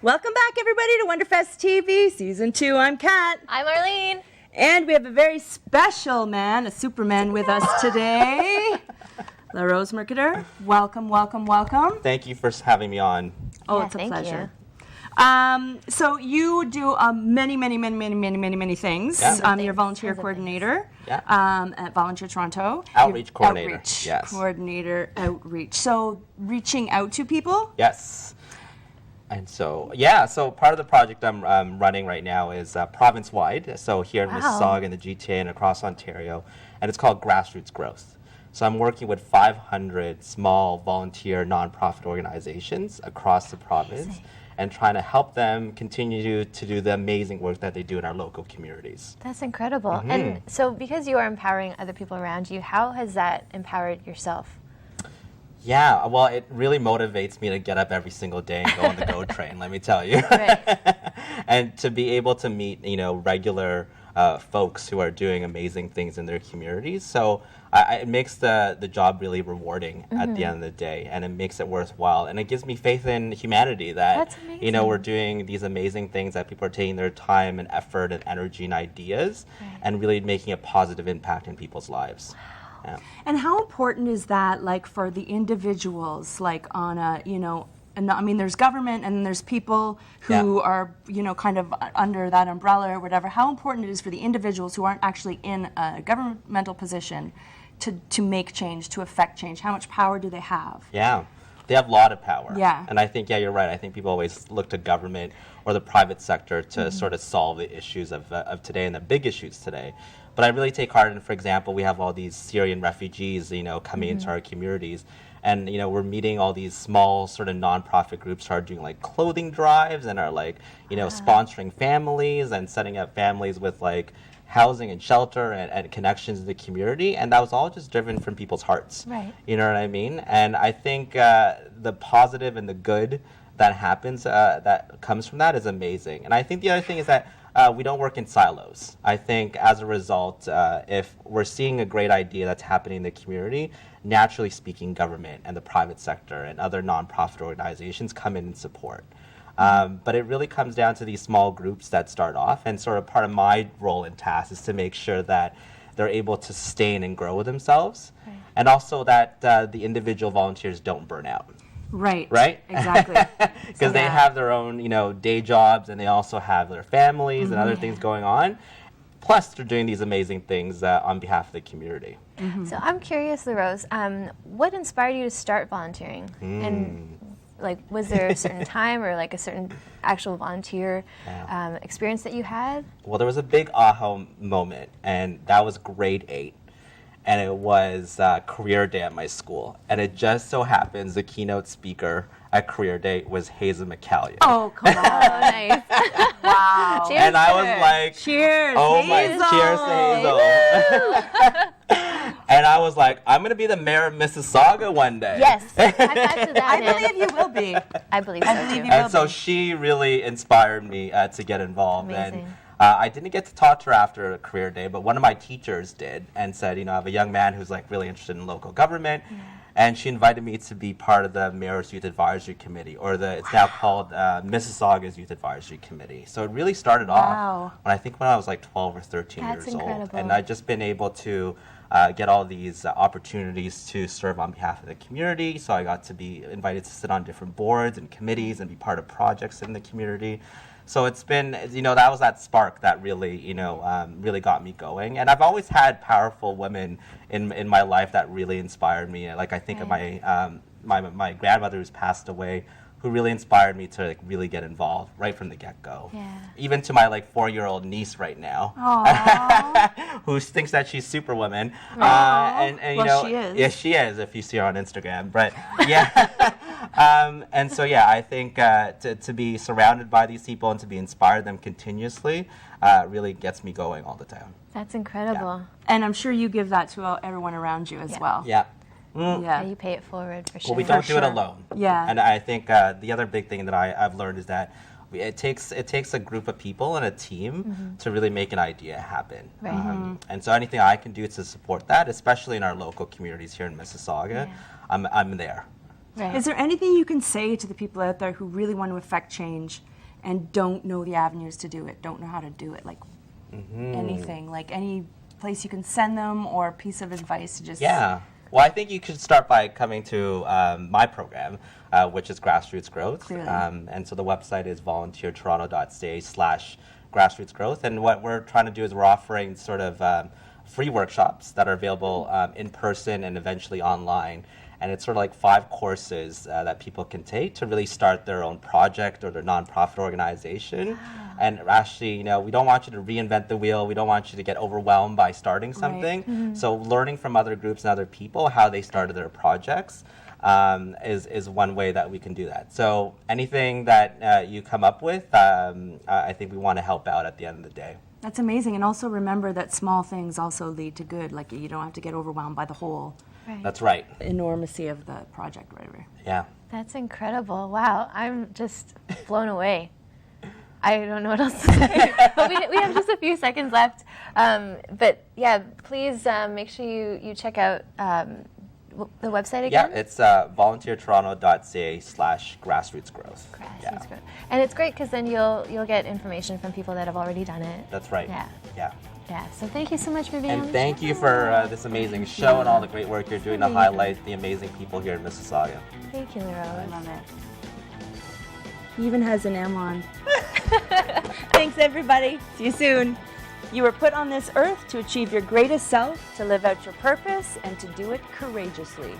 Welcome back, everybody, to WonderFest TV Season 2. I'm Kat. I'm Arlene. And we have a very special man, a Superman, with us today. Louroz Mercader. Welcome, welcome, welcome. Thank you for having me on. Oh, Yeah, it's a thank pleasure. So you do many things. Yeah. You're a volunteer Tons of coordinator at Volunteer Toronto. Outreach coordinator. Outreach Yes. coordinator, outreach. So reaching out to people? Yes. And so, so part of the project I'm running right now is province-wide. So here in Mississauga and the GTA and across Ontario. And it's called Grassroots Growth. So I'm working with 500 small volunteer nonprofit organizations across the province and trying to help them continue to do the amazing work that they do in our local communities. That's incredible. And so because you are empowering other people around you, how has that empowered yourself? Yeah, well, it really motivates me to get up every single day and go on the GO train, let me tell you. Right. And to be able to meet, regular folks who are doing amazing things in their communities. So it makes the job really rewarding at the end of the day, and it makes it worthwhile. And it gives me faith in humanity that, we're doing these amazing things, that people are taking their time and effort and energy and ideas and really making a positive impact in people's lives. Yeah. And how important is that, like, for the individuals, like, on a, and I mean, there's government and there's people who are, kind of under that umbrella or whatever. How important it is for the individuals who aren't actually in a governmental position to make change, to affect change? How much power do they have? Yeah, they have a lot of power. Yeah. And I think, you're right. I think people always look to government or the private sector to sort of solve the issues of today and the big issues today. But I really take heart in, for example, we have all these Syrian refugees, coming into our communities. And, we're meeting all these small sort of nonprofit groups who are doing like clothing drives and are like, sponsoring families and setting up families with like housing and shelter and connections in the community. And that was all just driven from people's hearts. Right. You know what I mean? And I think the positive and the good that happens, that comes from that is amazing. And I think the other thing is that we don't work in silos. I think as a result, if we're seeing a great idea that's happening in the community, naturally speaking, government and the private sector and other nonprofit organizations come in and support. But it really comes down to these small groups that start off, and sort of part of my role and task is to make sure that they're able to sustain and grow themselves, and also that the individual volunteers don't burn out. Right. Right? Exactly. Because they have their own, day jobs, and they also have their families and other things going on. Plus, they're doing these amazing things on behalf of the community. So I'm curious, Louroz, what inspired you to start volunteering? And like, was there a certain time or like a certain actual volunteer experience that you had? Well, there was a big aha moment, and that was grade 8. And it was career day at my school. And it just so happens the keynote speaker at career day was Hazel McCallion. Oh, come on. Oh, nice. Wow. Cheers and to I was her. like, Cheers, oh Hazel. my, cheers to Hazel. And I was like, I'm going to be the mayor of Mississauga one day. Yes. High five to that. I believe you will be. I believe so too. And so she really inspired me to get involved. Amazing. And I didn't get to talk to her after career day, but one of my teachers did and said, I have a young man who's like really interested in local government. And she invited me to be part of the Mayor's Youth Advisory Committee, or it's now called Mississauga's Youth Advisory Committee. So it really started off when I was like 12 or 13 That's years incredible. old. And I've just been able to get all these opportunities to serve on behalf of the community. So I got to be invited to sit on different boards and committees and be part of projects in the community. So it's been, that was that spark that really, really got me going. And I've always had powerful women in my life that really inspired me. Like I think of my grandmother who's passed away, who really inspired me to really get involved right from the get-go. Yeah. Even to my 4-year-old niece right now, who thinks that she's Superwoman. And Well, she is. Yeah, she is if you see her on Instagram. But yeah. And so, I think to be surrounded by these people and to be inspired them continuously really gets me going all the time. That's incredible. And I'm sure you give that to everyone around you as well. Yeah. Yeah, you pay it forward for sure. Well, we don't do it alone. Yeah. And I think the other big thing that I've learned is that it takes a group of people and a team to really make an idea happen. Right. And so anything I can do to support that, especially in our local communities here in Mississauga, I'm there. Right. Is there anything you can say to the people out there who really want to affect change and don't know the avenues to do it, don't know how to do it, like anything, like any place you can send them or piece of advice to just... Yeah. Well, I think you could start by coming to my program, which is Grassroots Growth. Clearly. And so the website is volunteertoronto.ca/grassroots growth. And what we're trying to do is we're offering sort of free workshops that are available in person and eventually online. And it's sort of like 5 courses that people can take to really start their own project or their nonprofit organization. And actually, we don't want you to reinvent the wheel. We don't want you to get overwhelmed by starting something. Right. So learning from other groups and other people how they started their projects is one way that we can do that. So anything that you come up with, I think we want to help out at the end of the day. That's amazing. And also remember that small things also lead to good. Like you don't have to get overwhelmed by the whole That's right. enormity of the project, right? Yeah. That's incredible. Wow, I'm just blown away. I don't know what else to say. But we have just a few seconds left. But yeah, please make sure you check out the website again. Yeah, it's volunteertoronto.ca/grassroots growth. Grassroots growth. And it's great because then you'll get information from people that have already done it. That's right. Yeah. Yeah. Yeah. So thank you so much for being on And the thank show. you for this amazing show and all the great work you're doing to highlight the amazing people here in Mississauga. Thank you, I Louroz. love it. He even has an M on. Thanks, everybody. See you soon. You were put on this earth to achieve your greatest self, To live out your purpose and to do it courageously.